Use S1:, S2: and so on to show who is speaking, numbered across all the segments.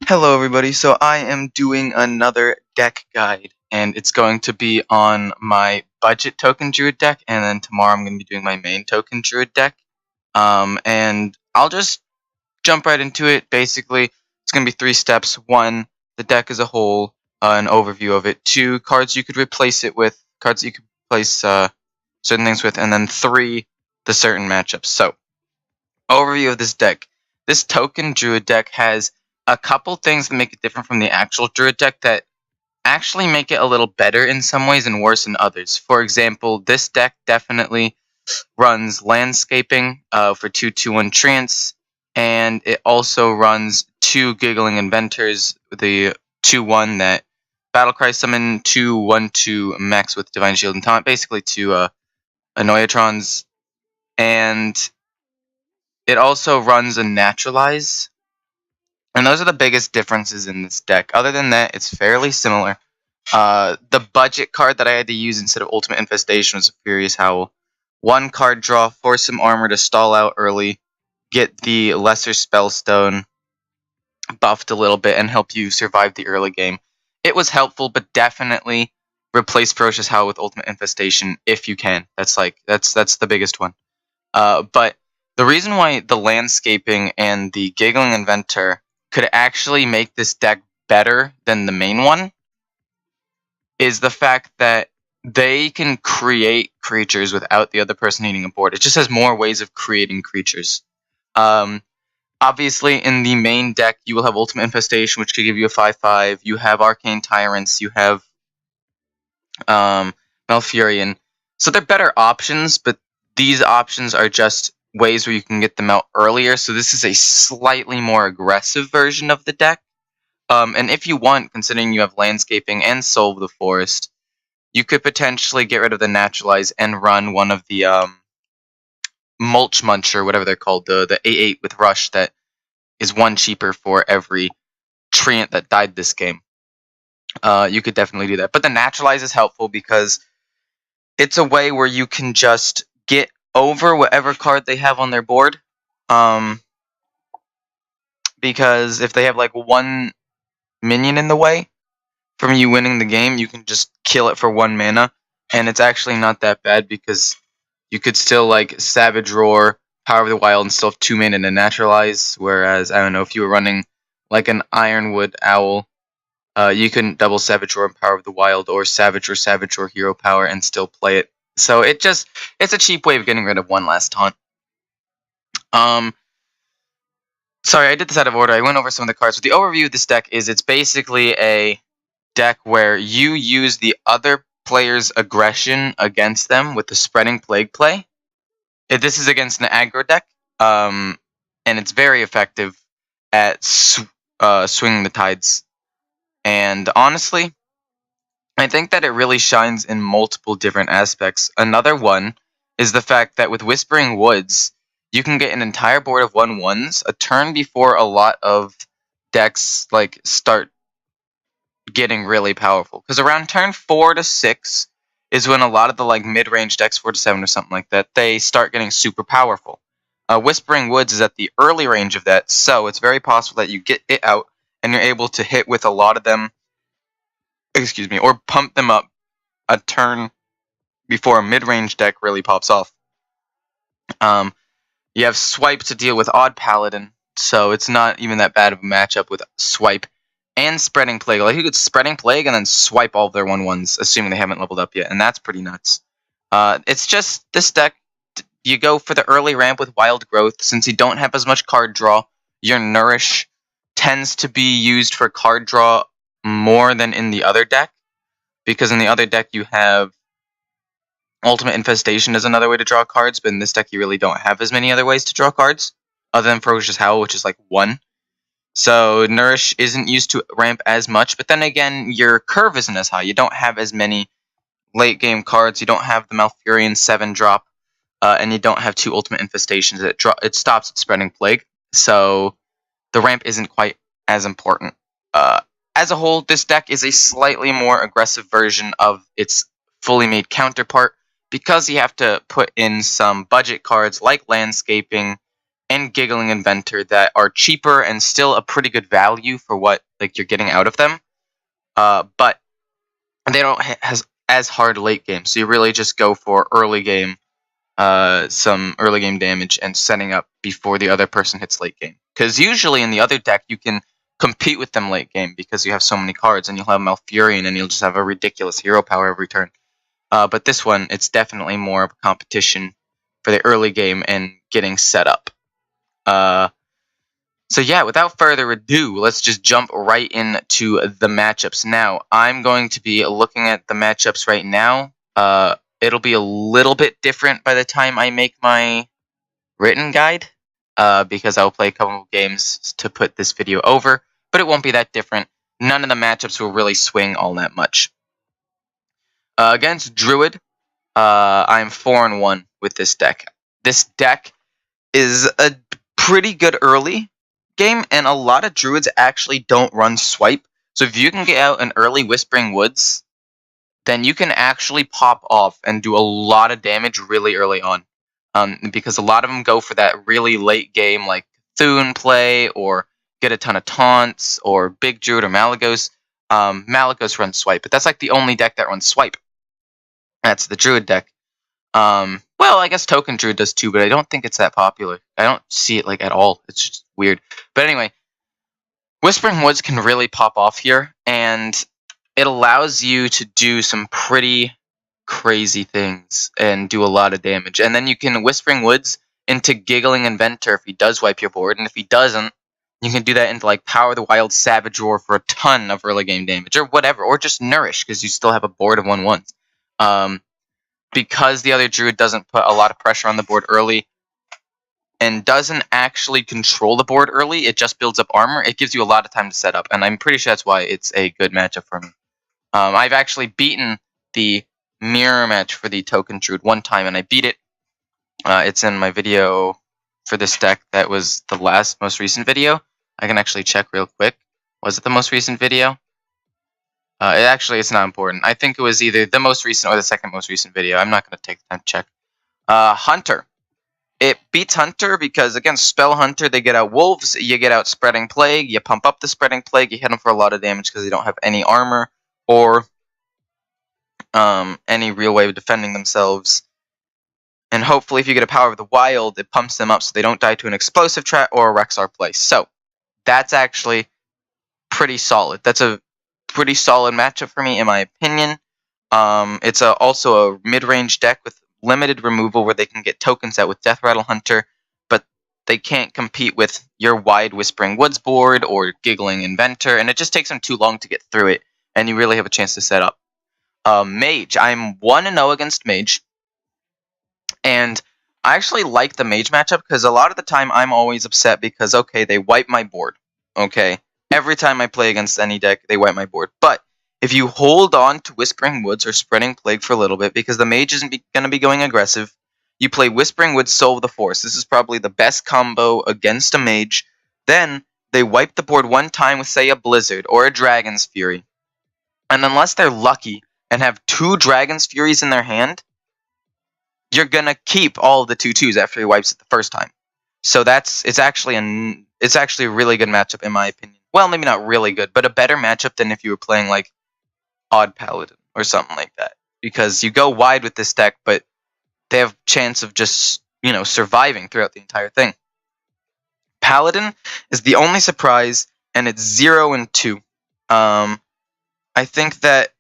S1: Hello everybody, so I am doing another deck guide, and it's going to be on my budget Token Druid deck, and then tomorrow I'm going to be doing my main Token Druid deck. And I'll just jump right into it. Basically, it's going to be 3 steps. 1, the deck as a whole, an overview of it. 2, cards you could replace it with, cards that you could replace certain things with, and then 3, the certain matchups. So, overview of this deck. This Token Druid deck has a couple things that make it different from the actual Druid deck that actually make it a little better in some ways and worse in others. For example, this deck definitely runs Landscaping for 2/2/1 Trance, and it also runs 2 Giggling Inventors, the 2/1 that Battlecry summon, 2/1/2 Max with Divine Shield and Taunt, basically 2 Annoyatrons, and it also runs a Naturalize. And those are the biggest differences in this deck. Other than that, it's fairly similar. The budget card that I had to use instead of Ultimate Infestation was Furious Howl. 1 card draw, force some armor to stall out early, get the Lesser Spellstone buffed a little bit, and help you survive the early game. It was helpful, but definitely replace Ferocious Howl with Ultimate Infestation if you can. That's the biggest one. But the reason why the Landscaping and the Giggling Inventor could actually make this deck better than the main one is the fact that they can create creatures without the other person needing a board. It just has more ways of creating creatures. Obviously, in the main deck, you will have Ultimate Infestation, which could give you a 5/5. You have Arcane Tyrants. You have Malfurion. So they're better options, but these options are just ways where you can get them out earlier. So this is a slightly more aggressive version of the deck. And if you want, considering you have Landscaping and Soul of the Forest, you could potentially get rid of the Naturalize and run one of the Mulch Muncher, whatever they're called, the 8/8 with Rush that is 1 cheaper for every Treant that died this game. You could definitely do that. But the Naturalize is helpful because it's a way where you can just get over whatever card they have on their board. Because if they have like 1 minion in the way from you winning the game, you can just kill it for 1 mana. And it's actually not that bad because you could still like Savage Roar, Power of the Wild, and still have 2 mana to Naturalize. Whereas, I don't know, if you were running like an Ironwood Owl, you couldn't double Savage Roar and Power of the Wild, or Savage Roar Hero Power and still play it. So it's a cheap way of getting rid of 1 last taunt. Sorry, I did this out of order. I went over some of the cards. So the overview of this deck is it's basically a deck where you use the other player's aggression against them with the Spreading Plague play. This is against an aggro deck, and it's very effective at swinging the tides. And honestly, I think that it really shines in multiple different aspects. Another one is the fact that with Whispering Woods, you can get an entire board of 1/1s a turn before a lot of decks like start getting really powerful. Because around turn 4 to 6 is when a lot of the like mid-range decks, 4 to 7 or something like that, they start getting super powerful. Whispering Woods is at the early range of that, so it's very possible that you get it out and you're able to hit with a lot of them, or pump them up a turn before a mid-range deck really pops off. You have Swipe to deal with Odd Paladin, so it's not even that bad of a matchup with Swipe and Spreading Plague. Like, you could Spreading Plague and then swipe all of their 1/1s, assuming they haven't leveled up yet, and that's pretty nuts. It's just, this deck, you go for the early ramp with Wild Growth. Since you don't have as much card draw, your Nourish tends to be used for card draw more than in the other deck, because in the other deck you have Ultimate Infestation is another way to draw cards, but in this deck you really don't have as many other ways to draw cards, other than Ferocious Howl, which is like 1. So Nourish isn't used to ramp as much, but then again, your curve isn't as high. You don't have as many late game cards, you don't have the Malfurion 7 drop, and you don't have 2 Ultimate Infestations. It stops at Spreading Plague, so the ramp isn't quite as important. As a whole, this deck is a slightly more aggressive version of its fully made counterpart, because you have to put in some budget cards like Landscaping and Giggling Inventor that are cheaper and still a pretty good value for what like you're getting out of them. But they don't has as hard late game, so you really just go for early game, some early game damage and setting up before the other person hits late game. Because usually in the other deck you can compete with them late game because you have so many cards and you'll have Malfurion and you'll just have a ridiculous hero power every turn. But this one, it's definitely more of a competition for the early game and getting set up. So yeah, without further ado, let's just jump right into the matchups. Now, I'm going to be looking at the matchups right now. It'll be a little bit different by the time I make my written guide, because I'll play a couple of games to put this video over, but it won't be that different. None of the matchups will really swing all that much. Against Druid, I'm 4-1 with this deck. This deck is a pretty good early game, and a lot of Druids actually don't run swipe. So if you can get out an early Whispering Woods, then you can actually pop off and do a lot of damage really early on. Because a lot of them go for that really late game, like Thune play, or get a ton of taunts, or Big Druid, or Malygos. Malygos runs swipe, but that's like the only deck that runs swipe. That's the Druid deck. Well, I guess Token Druid does too, but I don't think it's that popular. I don't see it like at all. It's just weird. But anyway, Whispering Woods can really pop off here, and it allows you to do some pretty crazy things and do a lot of damage. And then you can Whispering Woods into Giggling Inventor if he does wipe your board, and if he doesn't, you can do that into like Power the Wild Savage Roar for a ton of early game damage, or whatever, or just Nourish because you still have a board of 1/1s. Because the other Druid doesn't put a lot of pressure on the board early and doesn't actually control the board early, it just builds up armor. It gives you a lot of time to set up, and I'm pretty sure that's why it's a good matchup for me. I've actually beaten the mirror match for the Token Druid one time, and I beat it. It's in my video for this deck that was the most recent video. I can actually check real quick. Was it the most recent video? It's not important. I think it was either the most recent or the second most recent video. I'm not going to take the time to check. Hunter. It beats Hunter because against Spell Hunter, they get out Wolves, you get out Spreading Plague, you pump up the Spreading Plague, you hit them for a lot of damage because they don't have any armor or any real way of defending themselves. And hopefully if you get a Power of the Wild, it pumps them up so they don't die to an Explosive Trap or a Rexar play. So, that's actually pretty solid. That's a pretty solid matchup for me, in my opinion. It's also a mid-range deck with limited removal where they can get tokens out with Death Rattle Hunter, but they can't compete with your wide Whispering Woods board or Giggling Inventor, and it just takes them too long to get through it, and you really have a chance to set up. Mage. I'm 1-0 against Mage, and I actually like the Mage matchup because a lot of the time I'm always upset because, okay, they wipe my board. Okay, every time I play against any deck, they wipe my board. But if you hold on to Whispering Woods or Spreading Plague for a little bit, because the Mage isn't going to be going aggressive, you play Whispering Woods, Soul of the Forest. This is probably the best combo against a Mage. Then they wipe the board one time with, say, a Blizzard or a Dragon's Fury. And unless they're lucky and have 2 Dragon's Furies in their hand, you're going to keep all of the 2/2s after he wipes it the first time. So it's actually a really good matchup in my opinion. Well, maybe not really good, but a better matchup than if you were playing like Odd Paladin or something like that. Because you go wide with this deck, but they have chance of just, surviving throughout the entire thing. Paladin is the only surprise, and it's 0-2. I think that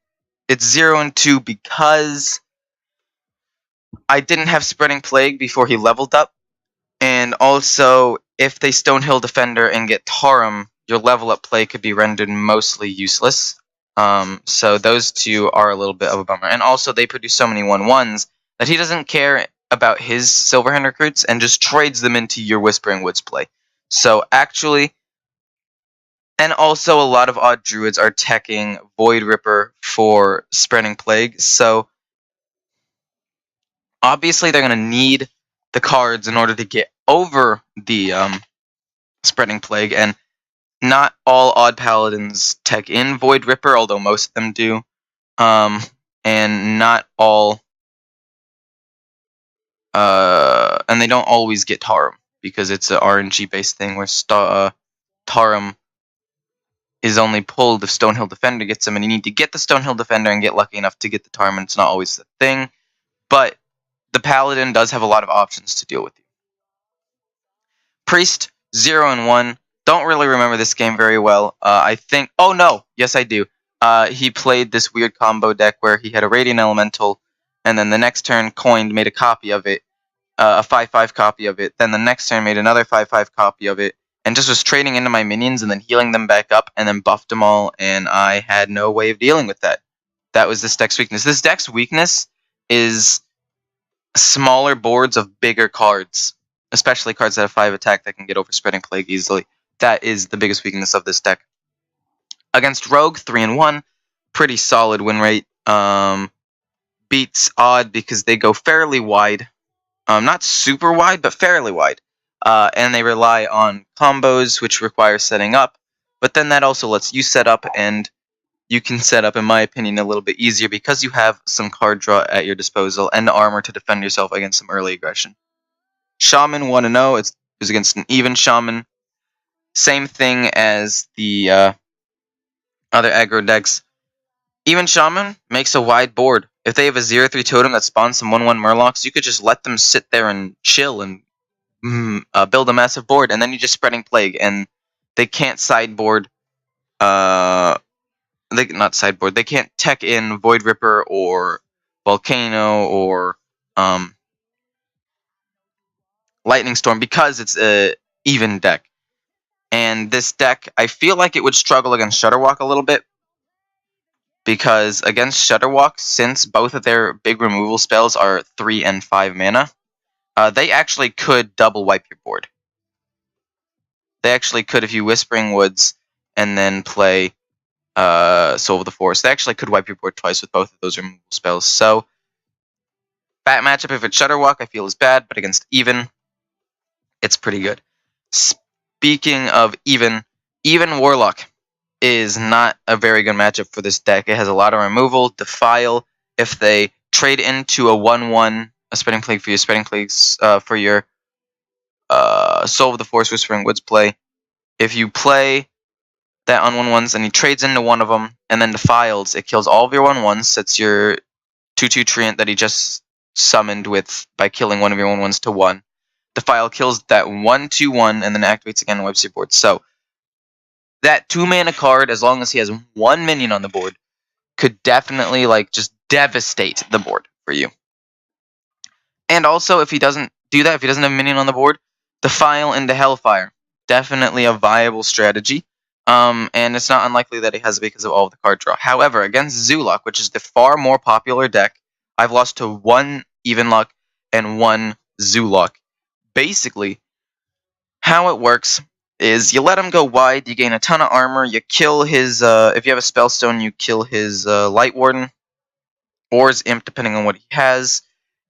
S1: it's 0-2 because I didn't have Spreading Plague before he leveled up. And also, if they Stonehill Defender and get Tarim, your level up play could be rendered mostly useless. So those two are a little bit of a bummer. And also, they produce so many 1/1s that he doesn't care about his Silverhand recruits and just trades them into your Whispering Woods play. So actually, and also a lot of odd Druids are teching Void Ripper for Spreading Plague. So obviously, they're going to need the cards in order to get over the Spreading Plague, and not all Odd Paladins tech in Void Ripper, although most of them do, and not all, and they don't always get Tarim. because it's an RNG based thing where Tarum is only pulled if Stonehill Defender gets him, and you need to get the Stonehill Defender and get lucky enough to get the Tarum, and it's not always the thing. But the Paladin does have a lot of options to deal with you. Priest, 0 and 1. Don't really remember this game very well. I think... Oh, no! Yes, I do. He played this weird combo deck where he had a Radiant Elemental, and then the next turn coined, made a copy of it, a 5/5 copy of it. Then the next turn made another 5/5 copy of it, and just was trading into my minions and then healing them back up, and then buffed them all, and I had no way of dealing with that. That was this deck's weakness. This deck's weakness is smaller boards of bigger cards, especially cards that have 5 attack that can get over Spreading Plague easily. That is the biggest weakness of this deck. Against Rogue, 3 and 1, pretty solid win rate. Beats Odd because they go fairly wide. Not super wide, but fairly wide. And they rely on combos, which require setting up. But then that also lets you set up, and you can set up, in my opinion, a little bit easier because you have some card draw at your disposal and the armor to defend yourself against some early aggression. Shaman 1 and 0. It's against an even Shaman. Same thing as the other aggro decks. Even Shaman makes a wide board. If they have a 0/3 totem that spawns some 1/1 Murlocs, you could just let them sit there and chill and build a massive board, and then you're just Spreading Plague, and they can't sideboard. They can't tech in Void Ripper or Volcano or Lightning Storm because it's a even deck. And this deck, I feel like it would struggle against Shudderwalk a little bit, because against Shudderwalk, since both of their big removal spells are 3 and 5 mana, they actually could double wipe your board. They actually could, if you Whispering Woods and then play Soul of the Forest, they actually could wipe your board twice with both of those removal spells. So, bad matchup if it's Shudderwalk, I feel is bad, but against even, it's pretty good. Speaking of even Warlock is not a very good matchup for this deck. It has a lot of removal, Defile. If they trade into a 1/1, a Spreading Plague for your Spreading Plagues, for your Soul of the Forest, Whispering Woods play, if you play that on 1/1s and he trades into one of them and then Defiles, it kills all of your 1/1s. Sets your 2/2 Treant that he just summoned with by killing one of your 1/1s to 1. Defile kills that 1/2/1 and then activates again and wipes your board. So that 2 mana card, as long as he has 1 minion on the board, could definitely just devastate the board for you. And also, if he doesn't do that, if he doesn't have a minion on the board, Defile into Hellfire. Definitely a viable strategy. And it's not unlikely that he has it because of all of the card draw. However, against Zulok, which is the far more popular deck, I've lost to 1 Evenlock and 1 Zulok. Basically, how it works is you let him go wide, you gain a ton of armor, you kill his, if you have a Spellstone, you kill his Light Warden, or his Imp, depending on what he has.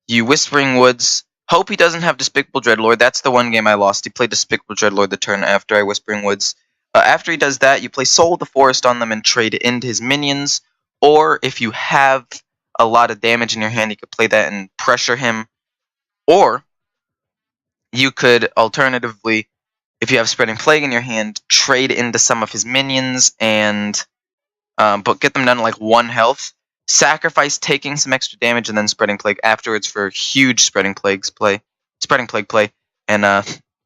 S1: You Whispering Woods. Hope he doesn't have Despicable Dreadlord. That's the one game I lost. He played Despicable Dreadlord the turn after I Whispering Woods. After he does that, you play Soul of the Forest on them and trade into his minions. Or if you have a lot of damage in your hand, you could play that and pressure him. Or you could alternatively, if you have Spreading Plague in your hand, trade into some of his minions and but get them down to 1 health. Sacrifice taking some extra damage and then Spreading Plague afterwards for huge Spreading Plague play. And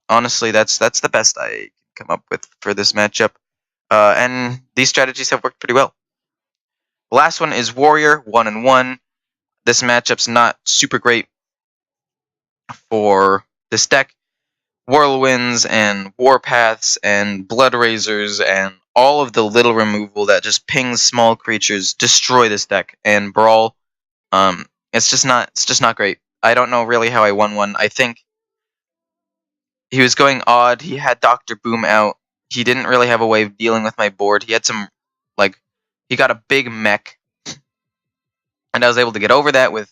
S1: honestly, that's the best I can come up with for this matchup. And these strategies have worked pretty well. The last one is Warrior, 1 and 1. This matchup's not super great for this deck. Whirlwinds and Warpaths and Blood Razors and all of the little removal that just pings small creatures destroy this deck. And Brawl, it's just not great. I don't know really how I won one. I think he was going odd. He had Dr. Boom out. He didn't really have a way of dealing with my board. He had some, he got a big mech. And I was able to get over that with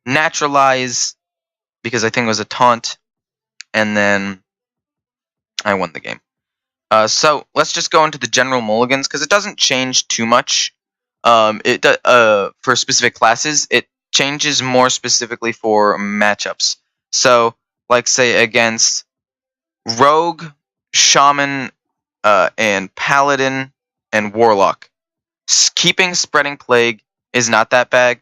S1: Naturalize, because I think it was a taunt. And then I won the game. So let's just go into the general mulligans, because it doesn't change too much. For specific classes, it changes more specifically for matchups. So, say against Rogue, Shaman, and Paladin, and Warlock. Keeping Spreading Plague is not that bad.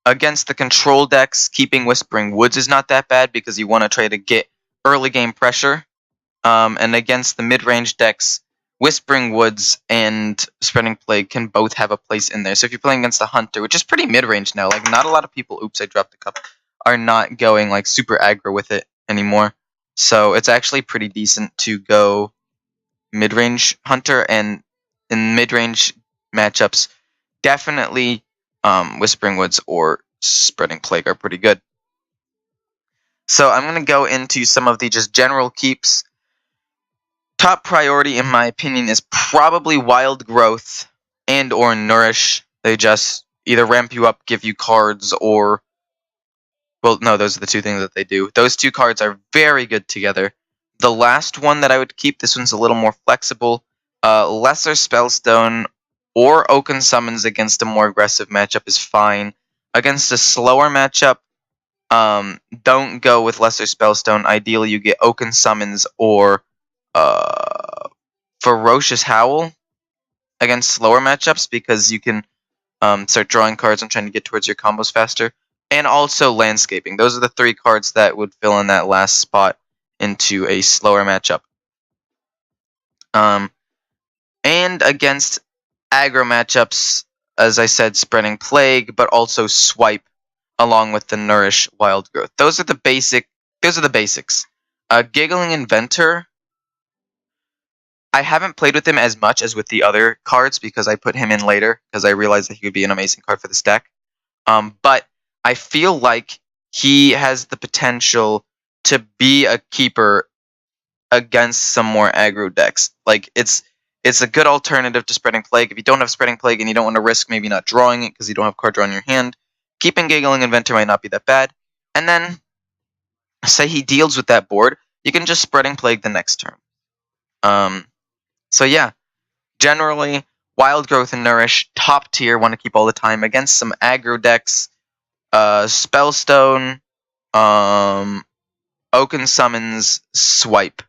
S1: Against the control decks, keeping Whispering Woods is not that bad because you want to try to get early game pressure. And against the mid-range decks, Whispering Woods and Spreading Plague can both have a place in there. So if you're playing against a Hunter, which is pretty mid-range now, like not a lot of people, oops, I dropped the cup, are not going like super aggro with it anymore. So it's actually pretty decent to go mid-range Hunter, and in mid-range matchups, definitely Whispering Woods or Spreading Plague are pretty good. So I'm going to go into some of the just general keeps. Top priority, in my opinion, is probably Wild Growth and or Nourish. They just either ramp you up, give you cards, or... Well, no, those are the two things that they do. Those two cards are very good together. The last one that I would keep, this one's a little more flexible. Lesser Spellstone or Oaken Summons against a more aggressive matchup is fine. Against a slower matchup, don't go with Lesser Spellstone. Ideally, you get Oaken Summons or Ferocious Howl against slower matchups because you can start drawing cards and trying to get towards your combos faster. And also Landscaping. Those are the three cards that would fill in that last spot into a slower matchup. And against aggro matchups, as I said, Spreading Plague, but also Swipe along with the Nourish Wild Growth. Those are the basics. Giggling Inventor, I haven't played with him as much as with the other cards because I put him in later because I realized that he would be an amazing card for this deck. But I feel like he has the potential to be a keeper against some more aggro decks. Like it's a good alternative to Spreading Plague. If you don't have Spreading Plague and you don't want to risk maybe not drawing it because you don't have card draw in your hand, keeping Giggling Inventor might not be that bad. And then say he deals with that board, you can just Spreading Plague the next turn. So yeah, generally Wild Growth and Nourish, top tier, want to keep all the time against some aggro decks. Spellstone, Oaken Summons, Swipe,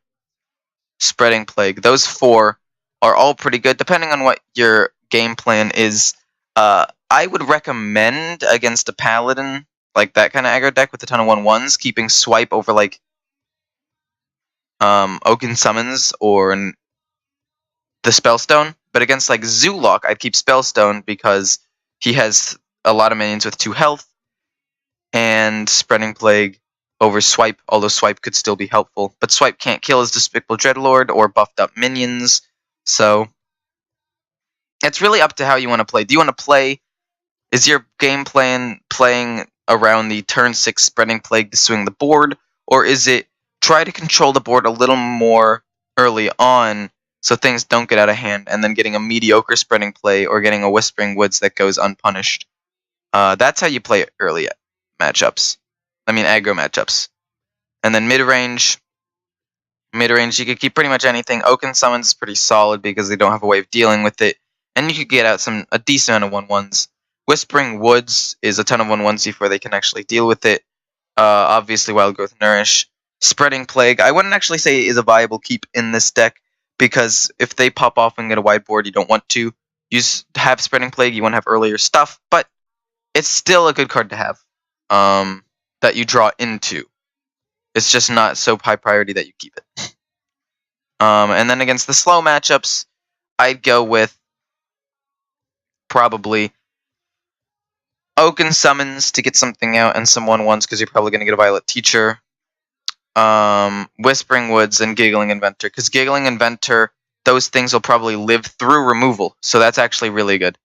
S1: Spreading Plague. Those four are all pretty good, depending on what your game plan is. I would recommend against a Paladin, like that kind of aggro deck with a ton of 1/1s, keeping Swipe over like Oaken Summons or the Spellstone. But against like Zoolock, I'd keep Spellstone because he has a lot of minions with 2 health, and Spreading Plague over Swipe, although Swipe could still be helpful. But Swipe can't kill his Despicable Dreadlord or buffed up minions, so it's really up to how you want to play. Do you want to play... Is your game plan playing around the turn 6 Spreading Plague to swing the board, or is it try to control the board a little more early on so things don't get out of hand, and then getting a mediocre Spreading Plague or getting a Whispering Woods that goes unpunished? That's how you play early matchups. I mean aggro matchups. And then mid-range, you could keep pretty much anything. Oaken Summons is pretty solid because they don't have a way of dealing with it, and you could get out a decent amount of 1/1s. Whispering Woods is a ton of 1/1s before they can actually deal with it. Obviously Wild Growth, Nourish. Spreading Plague, I wouldn't actually say is a viable keep in this deck, because if they pop off and get a wide board, you don't want to have Spreading Plague, you want to have earlier stuff, but it's still a good card to have that you draw into. It's just not so high priority that you keep it. And then against the slow matchups, I'd go with probably Oaken Summons to get something out and some 1/1s because you're probably going to get a Violet Teacher. Whispering Woods and Giggling Inventor, because Giggling Inventor, those things will probably live through removal, so that's actually really good.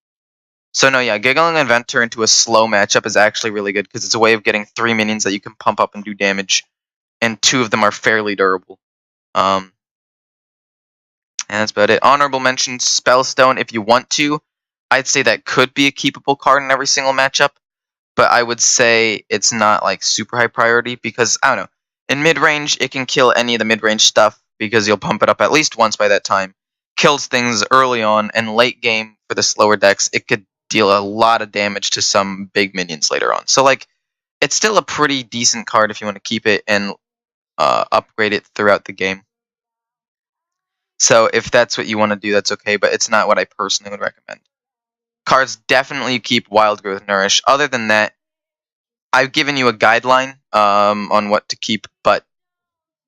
S1: So no, yeah, Giggling Inventor into a slow matchup is actually really good because it's a way of getting 3 minions that you can pump up and do damage, and 2 of them are fairly durable. And that's about it. Honorable mention, Spellstone, if you want to. I'd say that could be a keepable card in every single matchup, but I would say it's not like super high priority because, I don't know, in mid-range, it can kill any of the mid-range stuff because you'll pump it up at least once by that time. Kills things early on, and late game for the slower decks, it could deal a lot of damage to some big minions later on. So, like, it's still a pretty decent card if you want to keep it and upgrade it throughout the game. So if that's what you want to do, that's okay, but it's not what I personally would recommend. Cards definitely keep Wild Growth Nourish. Other than that, I've given you a guideline on what to keep, but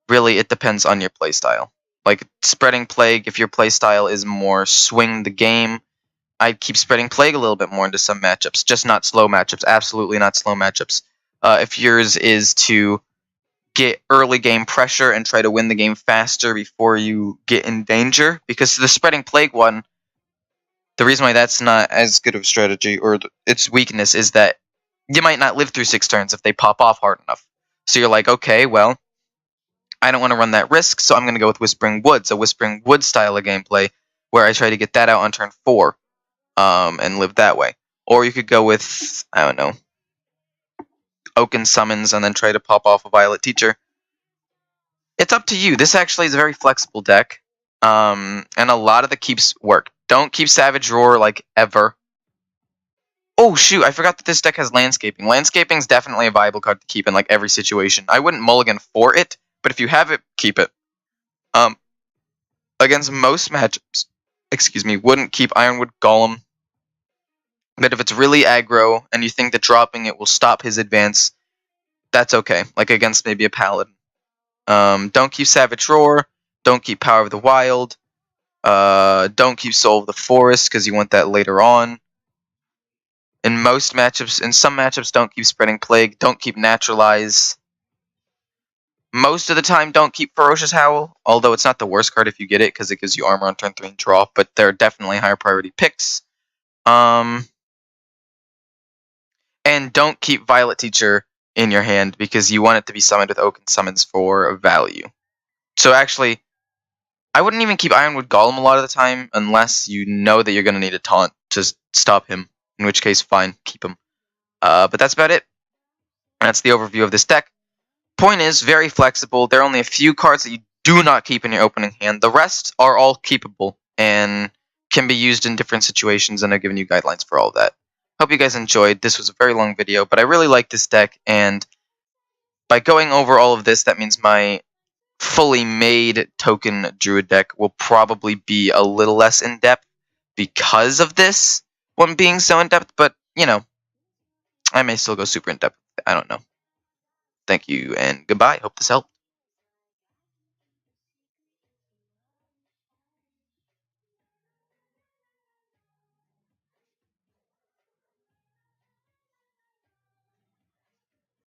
S1: really it depends on your playstyle. Like Spreading Plague, if your playstyle is more swing the game, I'd keep Spreading Plague a little bit more into some matchups, just not slow matchups. Absolutely not slow matchups. If yours is to get early game pressure and try to win the game faster before you get in danger, because the Spreading Plague one, the reason why that's not as good of a strategy, or its weakness, is that you might not live through 6 turns if they pop off hard enough. So you're like, okay, well, I don't want to run that risk, so I'm going to go with Whispering Woods, a Whispering Woods style of gameplay, where I try to get that out on turn 4 and live that way. Or you could go with, I don't know, Oaken Summons and then try to pop off a Violet Teacher. It's up to you. This actually is a very flexible deck, and a lot of the keeps work. Don't keep Savage Roar, like, ever. Oh, shoot, I forgot that this deck has Landscaping. Landscaping is definitely a viable card to keep in, like, every situation. I wouldn't mulligan for it, but if you have it, keep it. Against most matchups, wouldn't keep Ironwood Golem. But if it's really aggro, and you think that dropping it will stop his advance, that's okay. Like, against maybe a Paladin. Don't keep Savage Roar. Don't keep Power of the Wild. Don't keep Soul of the Forest, because you want that later on. In most matchups, in some matchups, don't keep Spreading Plague. Don't keep Naturalize. Most of the time, don't keep Ferocious Howl, although it's not the worst card if you get it, because it gives you armor on turn 3 and draw, but there are definitely higher priority picks. And don't keep Violet Teacher in your hand, because you want it to be summoned with Oaken Summons for value. So actually, I wouldn't even keep Ironwood Golem a lot of the time, unless you know that you're going to need a taunt to stop him, in which case, fine, keep him. But that's about it. That's the overview of this deck. Point is, very flexible. There are only a few cards that you do not keep in your opening hand. The rest are all keepable and can be used in different situations, and I've given you guidelines for all of that. Hope you guys enjoyed. This was a very long video, but I really like this deck, and by going over all of this, that means my fully made Token Druid deck will probably be a little less in-depth because of this one being so in-depth, but, you know, I may still go super in-depth. I don't know. Thank you, and goodbye. Hope this helped.